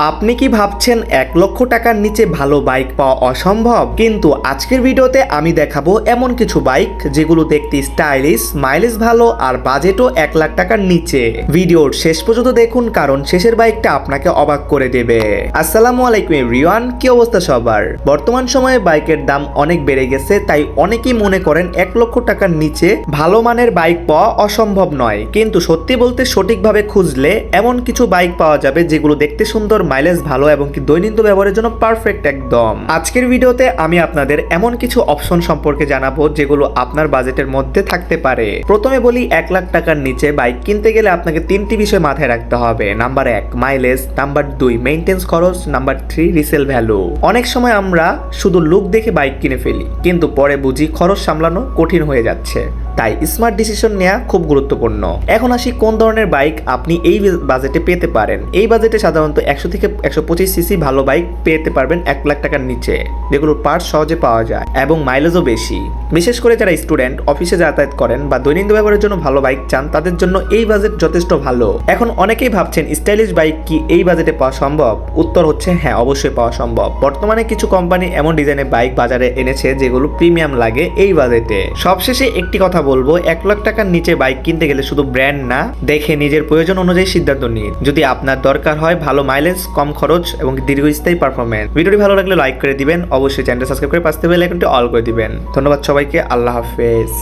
আপনি কি ভাবছেন 1 লক্ষ টাকার নিচে ভালো বাইক পাওয়া অসম্ভব? কিন্তু আজকের ভিডিওতে আমি দেখাবো এমন কিছু বাইক যেগুলো দেখতে স্টাইলিশ, মাইলেজ ভালো আর বাজেটও 1 লাখ টাকার নিচে। ভিডিওর শেষ পর্যন্ত দেখুন, কারণ শেষের বাইকটা আপনাকে অবাক করে দেবে। আসসালামু আলাইকুম এভরিওয়ান, কি অবস্থা সবার? বর্তমান সময়ে বাইকের দাম অনেক বেড়ে গেছে, তাই অনেকেই মনে করেন 1 লক্ষ টাকার নিচে ভালো মানের বাইক পাওয়া অসম্ভব নয়। কিন্তু সত্যি বলতে সঠিকভাবে খুঁজলে এমন কিছু বাইক পাওয়া যাবে যেগুলো দেখতে সুন্দর, মাইলেজ ভালো এবং কি দৈনন্দিন ব্যবহারের জন্য পারফেক্ট একদম। আজকের ভিডিওতে আমি আপনাদের এমন কিছু অপশন সম্পর্কে জানাবো যেগুলো আপনার বাজেটের মধ্যে থাকতে পারে। প্রথমে বলি, 1 লাখ টাকার নিচে বাইক কিনতে গেলে আপনাকে 3টি বিষয় মাথায় রাখতে হবে। নাম্বার 1 মাইলেজ, নাম্বার 2 মেইনটেন্স খরচ, নাম্বার 3 রিসেল ভ্যালু। অনেক সময় আমরা শুধু লুক দেখে বাইক কিনে ফেলি, কিন্তু পরে বুঝি খরচ সামলানো কঠিন হয়ে যাচ্ছে। তাই স্মার্ট ডিসিশন নেওয়া খুব গুরুত্বপূর্ণ। এখন আসি কোন ধরনের বাইক আপনি এই বাজেটে পেতে পারেন। এই বাজেটে সাধারণত 100 থেকে 125 সিসি ভালো বাইক পেতে পারবেন 1 লাখ টাকার নিচে, যেগুলোর পার্টস সহজে পাওয়া যায় এবং মাইলেজও বেশি। বিশেষ করে যারা স্টুডেন্ট, অফিসে যাতায়াত করেন বা দৈনন্দিন ব্যবহারের জন্য ভালো বাইক চান, তাদের জন্য এই বাজেট যথেষ্ট ভালো। এখন অনেকেই ভাবছেন স্টাইলিশ বাইক কি এই বাজেটে পাওয়া সম্ভব? উত্তর হচ্ছে হ্যাঁ, অবশ্যই পাওয়া সম্ভব। বর্তমানে কিছু কোম্পানি এমন ডিজাইনের বাইক বাজারে এনেছে যেগুলো প্রিমিয়াম লাগে এই বাজেটে। সবশেষে একটি কথা বলবো, 1 লাখ টাকার নিচে বাইক কিনতে গেলে শুধু ব্র্যান্ড না, দেখে নিজের প্রয়োজন অনুযায়ী সিদ্ধান্ত নিন। যদি আপনার দরকার হয় ভালো মাইলেজ, কম খরচ এবং দীর্ঘস্থায়ী পারফরমেন্স। ভিডিওটি ভালো লাগলে লাইক করে দিবেন, অবশ্যই চ্যানেলটা সাবস্ক্রাইব করে পাশে বেল আইকনটি অল করে দিবেন। ধন্যবাদ সবাইকে, আল্লাহ হাফেজ।